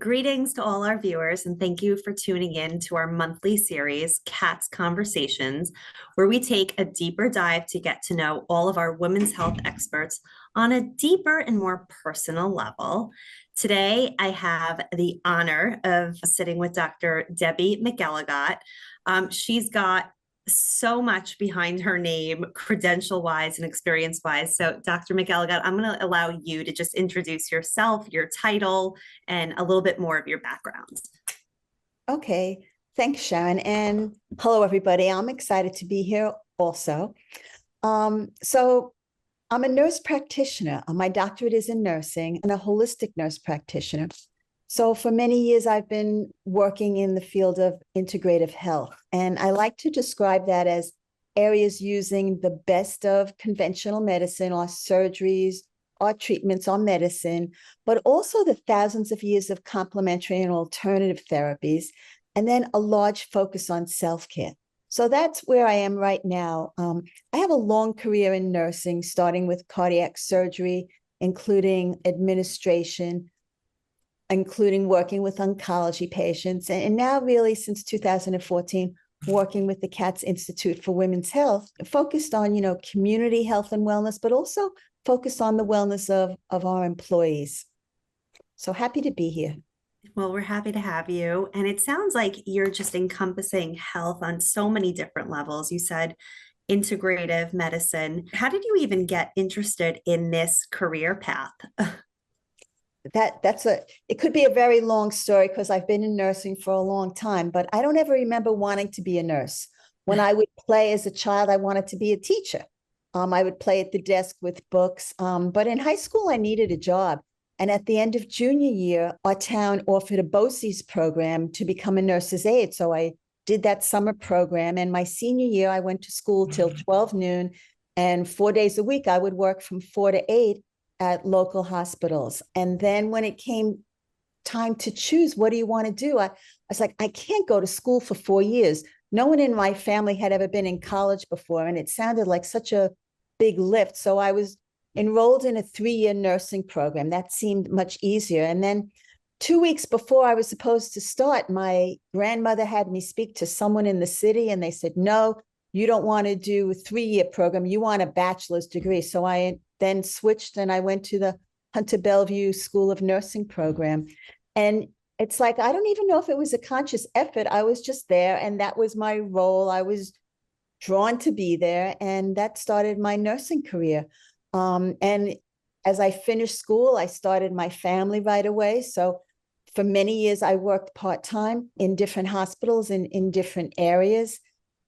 Greetings to all our viewers, and thank you for tuning in to our monthly series, Katz Conversations, where we take a deeper dive to get to know all of our women's health experts on a deeper and more personal level. Today, I have the honor of sitting with Dr. Debbie McElligott. She's got so much behind her name, credential-wise and experience-wise. So, Dr. McElligott, I'm going to allow you to just introduce yourself, your title, and a little bit more of your background. Okay, thanks, Sharon. And hello, everybody. I'm excited to be here also. So I'm a nurse practitioner. My doctorate is in nursing and a holistic nurse practitioner. So for many years, I've been working in the field of integrative health. And I like to describe that as areas using the best of conventional medicine or surgeries or treatments or medicine, but also the thousands of years of complementary and alternative therapies, and then a large focus on self-care. So that's where I am right now. I have a long career in nursing, starting with cardiac surgery, including administration, including working with oncology patients, and now really since 2014, working with the Katz Institute for Women's Health, focused on, community health and wellness, but also focused on the wellness of our employees. So happy to be here. Well, we're happy to have you. And it sounds like you're just encompassing health on so many different levels. You said integrative medicine. How did you even get interested in this career path? It could be a very long story because I've been in nursing for a long time, but I don't ever remember wanting to be a nurse. When I would play as a child, I wanted to be a teacher. I would play at the desk with books, but in high school, I needed a job. And at the end of junior year, our town offered a BOCES program to become a nurse's aide. So I did that summer program. And my senior year, I went to school till 12 noon. And 4 days a week, I would work from 4 to 8 at local hospitals. And then when it came time to choose, what do you want to do? I was like, I can't go to school for 4 years. No one in my family had ever been in college before. And it sounded like such a big lift. So I was enrolled in a 3-year nursing program. That seemed much easier. And then 2 weeks before I was supposed to start, my grandmother had me speak to someone in the city, and they said, no, you don't want to do a 3-year program. You want a bachelor's degree. So I then switched and I went to the Hunter Bellevue School of Nursing program. And it's like, I don't even know if it was a conscious effort. I was just there, and that was my role. I was drawn to be there, and that started my nursing career. And as I finished school, I started my family right away. So for many years, I worked part-time in different hospitals in different areas.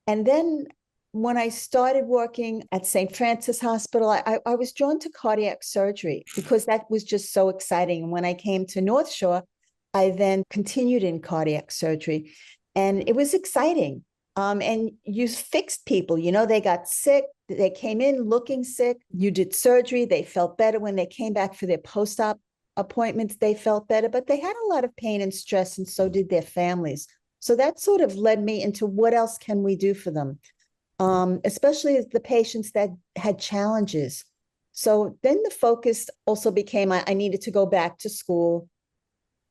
And then when I started working at St. Francis Hospital, I was drawn to cardiac surgery because that was just so exciting. And when I came to North Shore, I then continued in cardiac surgery, and it was exciting. And you fixed people, they got sick. They came in looking sick. You did surgery. They felt better. When they came back for their post-op appointments, they felt better, but they had a lot of pain and stress, and so did their families. So that sort of led me into what else can we do for them, especially the patients that had challenges. So then the focus also became, I needed to go back to school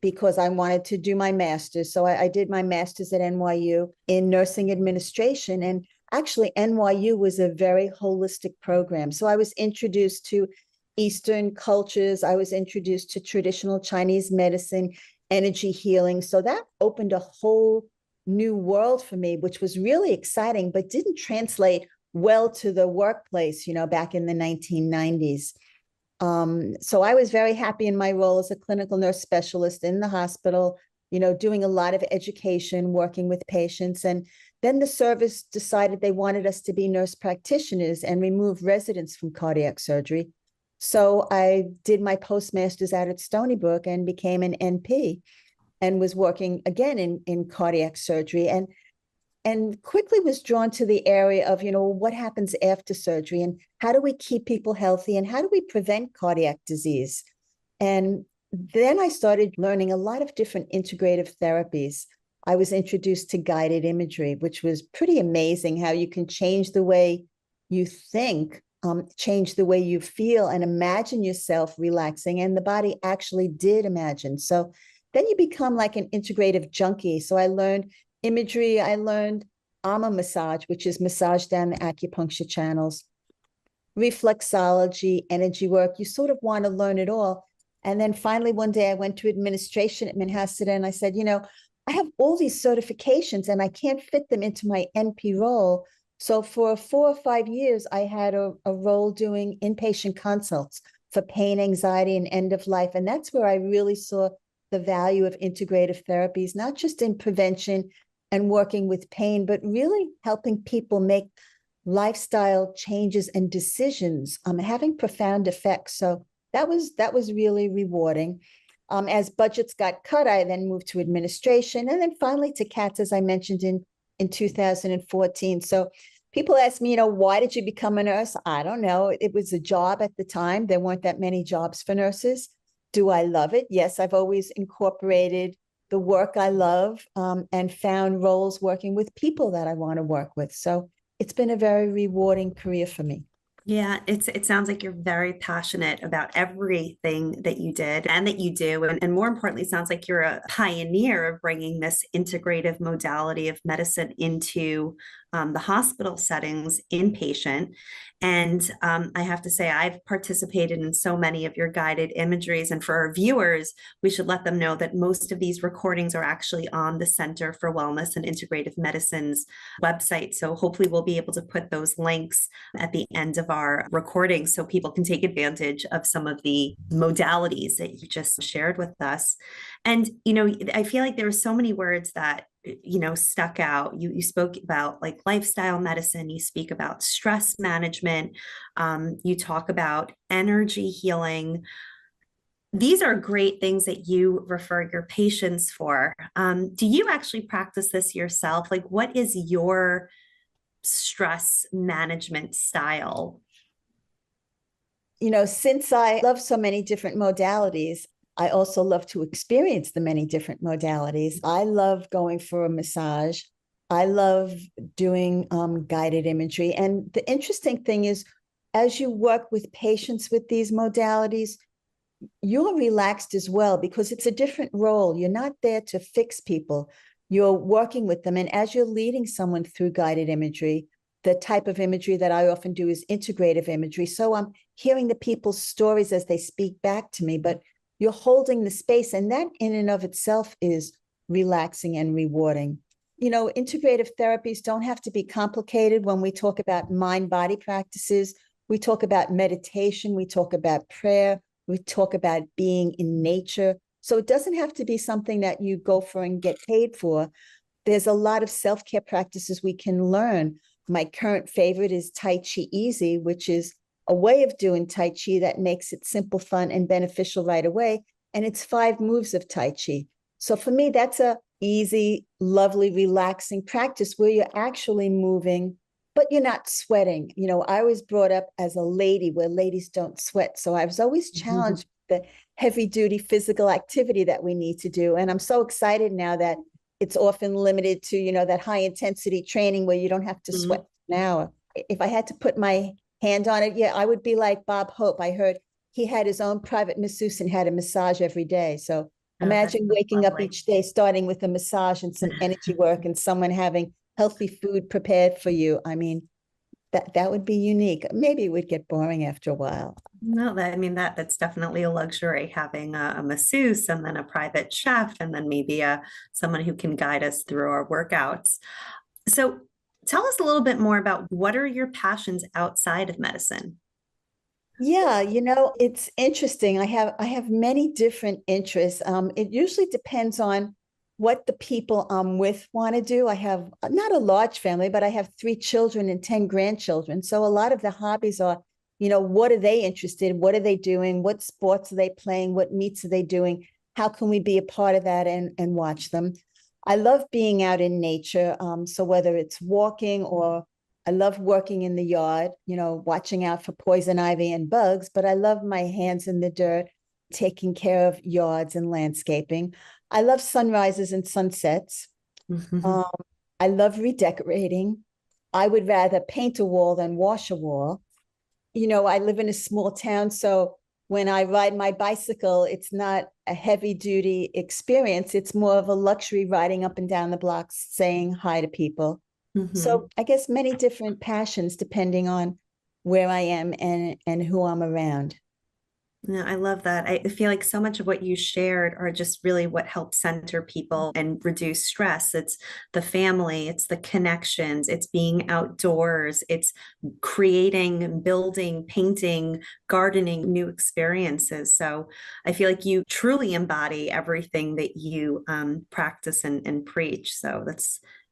because I wanted to do my master's. So I did my master's at NYU in nursing administration. And actually, NYU was a very holistic program. So I was introduced to Eastern cultures. I was introduced to traditional Chinese medicine, energy healing. So that opened a whole new world for me, which was really exciting, but didn't translate well to the workplace, back in the 1990s. So I was very happy in my role as a clinical nurse specialist in the hospital, doing a lot of education, working with patients. And then the service decided they wanted us to be nurse practitioners and remove residents from cardiac surgery. So I did my postmaster's out at Stony Brook and became an NP and was working again in cardiac surgery, and quickly was drawn to the area of, what happens after surgery and how do we keep people healthy and how do we prevent cardiac disease? And then I started learning a lot of different integrative therapies. I was introduced to guided imagery, which was pretty amazing how you can change the way you think, change the way you feel, and imagine yourself relaxing. And the body actually did imagine. So then you become like an integrative junkie. So I learned imagery. I learned Ama massage, which is massage down the acupuncture channels, reflexology, energy work. You sort of want to learn it all. And then finally, one day I went to administration at Manhasset and I said, I have all these certifications and I can't fit them into my NP role. So for 4 or 5 years, I had a role doing inpatient consults for pain, anxiety, and end of life. And that's where I really saw the value of integrative therapies, not just in prevention and working with pain, but really helping people make lifestyle changes and decisions, having profound effects. So that was really rewarding. As budgets got cut, I then moved to administration and then finally to Katz, as I mentioned in 2014. So people ask me, why did you become a nurse? I don't know. It was a job at the time. There weren't that many jobs for nurses. Do I love it? Yes, I've always incorporated the work I love and found roles working with people that I want to work with. So it's been a very rewarding career for me. Yeah, it sounds like you're very passionate about everything that you did and that you do. And more importantly, it sounds like you're a pioneer of bringing this integrative modality of medicine into the hospital settings, inpatient. And I have to say, I've participated in so many of your guided imageries. And for our viewers, we should let them know that most of these recordings are actually on the Center for Wellness and Integrative Medicine's website. So hopefully we'll be able to put those links at the end of our recording so people can take advantage of some of the modalities that you just shared with us. And, I feel like there are so many words that stuck out. You spoke about like lifestyle medicine, you speak about stress management, you talk about energy healing. These are great things that you refer your patients for. Do you actually practice this yourself? Like, what is your stress management style? Since I love so many different modalities, I also love to experience the many different modalities. I love going for a massage. I love doing guided imagery. And the interesting thing is, as you work with patients with these modalities, you're relaxed as well because it's a different role. You're not there to fix people. You're working with them. And as you're leading someone through guided imagery, the type of imagery that I often do is integrative imagery. So I'm hearing the people's stories as they speak back to me, but you're holding the space. And that in and of itself is relaxing and rewarding. Integrative therapies don't have to be complicated. When we talk about mind-body practices, we talk about meditation, we talk about prayer, we talk about being in nature. So it doesn't have to be something that you go for and get paid for. There's a lot of self-care practices we can learn. My current favorite is Tai Chi Easy, which is a way of doing Tai Chi that makes it simple, fun, and beneficial right away. And it's 5 moves of Tai Chi. So for me, that's a easy, lovely, relaxing practice where you're actually moving, but you're not sweating. I was brought up as a lady where ladies don't sweat. So I was always challenged with the heavy duty physical activity that we need to do. And I'm so excited now that it's often limited to, that high intensity training where you don't have to sweat an hour. If I had to put my hand on it, I would be like Bob Hope. I heard he had his own private masseuse and had a massage every day. So imagine waking up each day, starting with a massage and some energy work and someone having healthy food prepared for you. I mean, that would be unique. Maybe it would get boring after a while. No, that's definitely a luxury, having a masseuse and then a private chef and then maybe someone who can guide us through our workouts. So tell us a little bit more about what are your passions outside of medicine? Yeah, it's interesting. I have many different interests. It usually depends on what the people I'm with want to do. I have not a large family, but I have 3 children and 10 grandchildren. So a lot of the hobbies are, what are they interested in? What are they doing? What sports are they playing? What meets are they doing? How can we be a part of that and watch them? I love being out in nature. So whether it's walking or I love working in the yard, watching out for poison ivy and bugs, but I love my hands in the dirt, taking care of yards and landscaping. I love sunrises and sunsets. I love redecorating. I would rather paint a wall than wash a wall. I live in a small town, so when I ride my bicycle, it's not a heavy duty experience. It's more of a luxury riding up and down the blocks, saying hi to people. So I guess many different passions depending on where I am and who I'm around. Yeah, I love that. I feel like so much of what you shared are just really what helps center people and reduce stress. It's the family, it's the connections, it's being outdoors, it's creating, building, painting, gardening, new experiences. So I feel like you truly embody everything that you practice and preach. So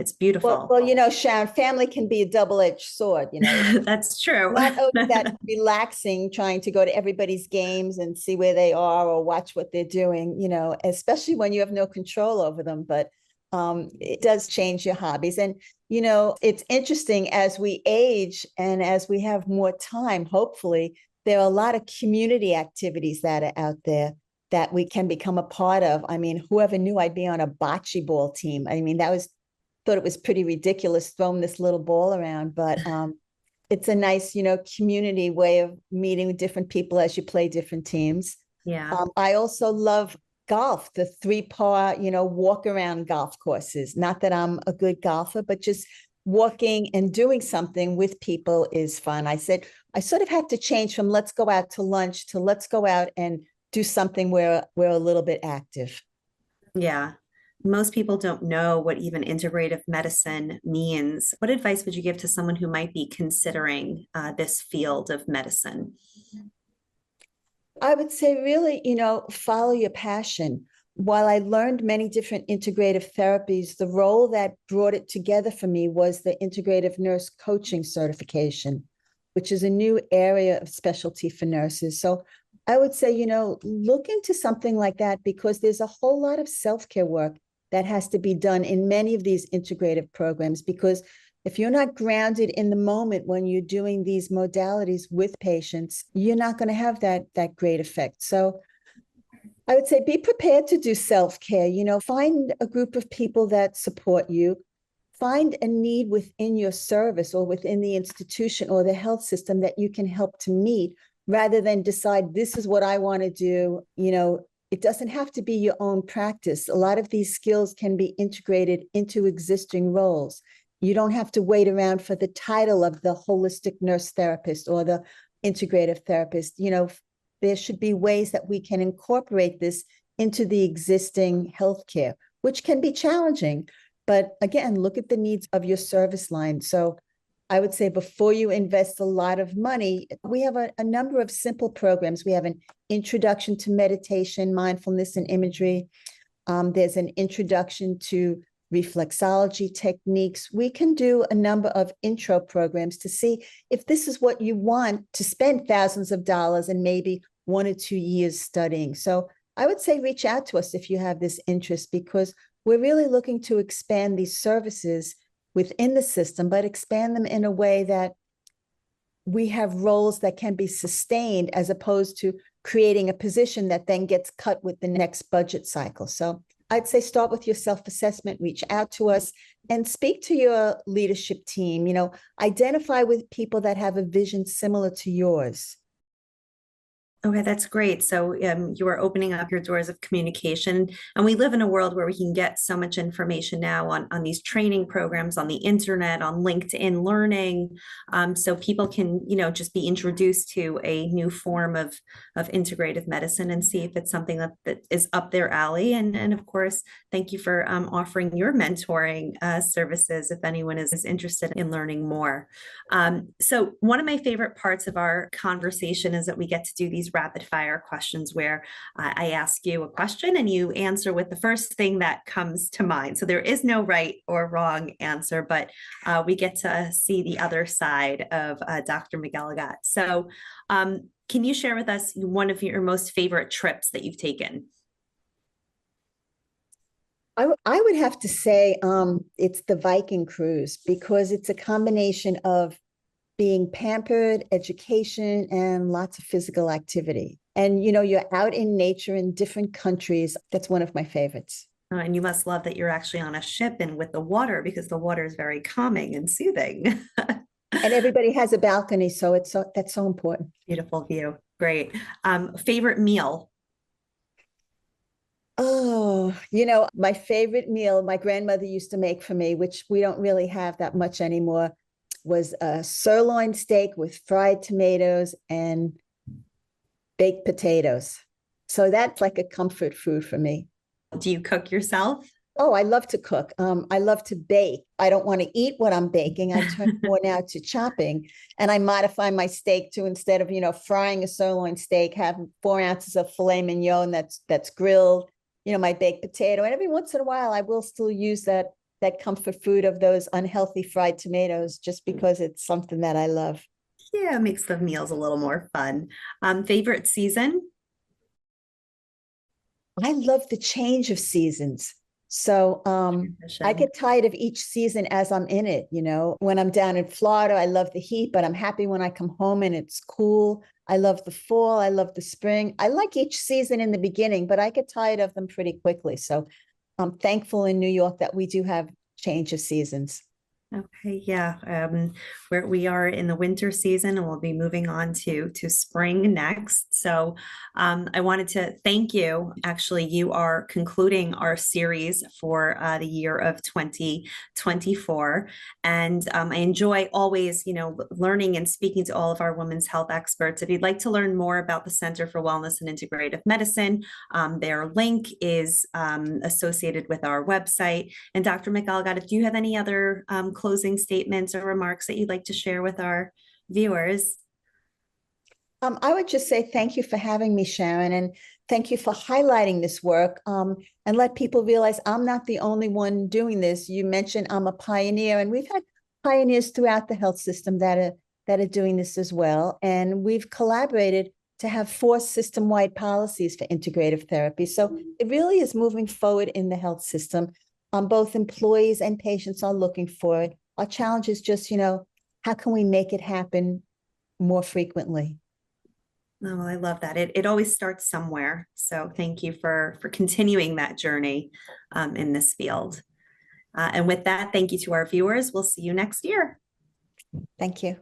it's beautiful. Well, Sharon, family can be a double-edged sword, That's true. not always that relaxing, trying to go to everybody's games and see where they are or watch what they're doing, especially when you have no control over them. But it does change your hobbies. And, it's interesting as we age and as we have more time, hopefully, there are a lot of community activities that are out there that we can become a part of. I mean, whoever knew I'd be on a bocce ball team? I mean, thought it was pretty ridiculous throwing this little ball around, but it's a nice, community way of meeting with different people as you play different teams. Yeah. I also love golf, the 3-par, walk around golf courses. Not that I'm a good golfer, but just walking and doing something with people is fun. I said, I sort of had to change from let's go out to lunch to let's go out and do something where we're a little bit active. Yeah. Most people don't know what even integrative medicine means. What advice would you give to someone who might be considering this field of medicine? I would say really, follow your passion. While I learned many different integrative therapies, the role that brought it together for me was the integrative nurse coaching certification, which is a new area of specialty for nurses. So I would say, look into something like that because there's a whole lot of self-care work that has to be done in many of these integrative programs, because if you're not grounded in the moment when you're doing these modalities with patients, you're not going to have that great effect. So I would say be prepared to do self-care, find a group of people that support you, find a need within your service or within the institution or the health system that you can help to meet rather than decide this is what I want to do. It doesn't have to be your own practice. A lot of these skills can be integrated into existing roles. You don't have to wait around for the title of the holistic nurse therapist or the integrative therapist. There should be ways that we can incorporate this into the existing healthcare, which can be challenging. But again, look at the needs of your service line. So I would say before you invest a lot of money, we have a number of simple programs. We have an introduction to meditation, mindfulness, and imagery. There's an introduction to reflexology techniques. We can do a number of intro programs to see if this is what you want to spend thousands of dollars and maybe 1 or 2 years studying. So I would say reach out to us if you have this interest, because we're really looking to expand these services within the system, but expand them in a way that we have roles that can be sustained as opposed to creating a position that then gets cut with the next budget cycle. So I'd say start with your self-assessment, reach out to us and speak to your leadership team, identify with people that have a vision similar to yours. Okay, that's great. So you are opening up your doors of communication, and we live in a world where we can get so much information now on these training programs, on the internet, on LinkedIn Learning, so people can just be introduced to a new form of integrative medicine and see if it's something that is up their alley. And of course, thank you for offering your mentoring services if anyone is interested in learning more. So one of my favorite parts of our conversation is that we get to do these rapid fire questions where I ask you a question and you answer with the first thing that comes to mind. So there is no right or wrong answer, but we get to see the other side of Dr. McElligott. So can you share with us one of your most favorite trips that you've taken? I would have to say it's the Viking cruise, because it's a combination of being pampered, education, and lots of physical activity. And, you're out in nature in different countries. That's one of my favorites. And you must love that you're actually on a ship and with the water, because the water is very calming and soothing. And everybody has a balcony, so that's so important. Beautiful view. Great. Favorite meal? Oh, my favorite meal my grandmother used to make for me, which we don't really have that much anymore, was a sirloin steak with fried tomatoes and baked potatoes. So that's like a comfort food for me. Do you cook yourself? Oh, I love to cook. I love to bake. I don't want to eat what I'm baking. I turn more now to chopping, and I modify my steak to, instead of frying a sirloin steak, have 4 ounces of filet mignon that's grilled. My baked potato, and every once in a while, I will still use that comfort food of those unhealthy fried tomatoes, just because it's something that I love. Yeah, it makes the meals a little more fun. Favorite season? I love the change of seasons. So I Transition. get tired of each season as I'm in it. When I'm down in Florida, I love the heat, but I'm happy when I come home and it's cool. I love the fall. I love the spring. I like each season in the beginning, but I get tired of them pretty quickly. So I'm thankful in New York that we do have change of seasons. Okay, yeah. We are in the winter season and we'll be moving on to spring next. So I wanted to thank you. Actually, you are concluding our series for the year of 2024. And I enjoy always, learning and speaking to all of our women's health experts. If you'd like to learn more about the Center for Wellness and Integrative Medicine, their link is associated with our website. And Dr. McElligott, do you have any other closing statements or remarks that you'd like to share with our viewers? I would just say thank you for having me, Sharon, and thank you for highlighting this work, and let people realize I'm not the only one doing this. You mentioned I'm a pioneer, and we've had pioneers throughout the health system that are doing this as well. And we've collaborated to have 4 system-wide policies for integrative therapy. So it really is moving forward in the health system. Both employees and patients are looking for it. Our challenge is just, how can we make it happen more frequently? Oh, I love that. It always starts somewhere. So thank you for continuing that journey in this field. And with that, thank you to our viewers. We'll see you next year. Thank you.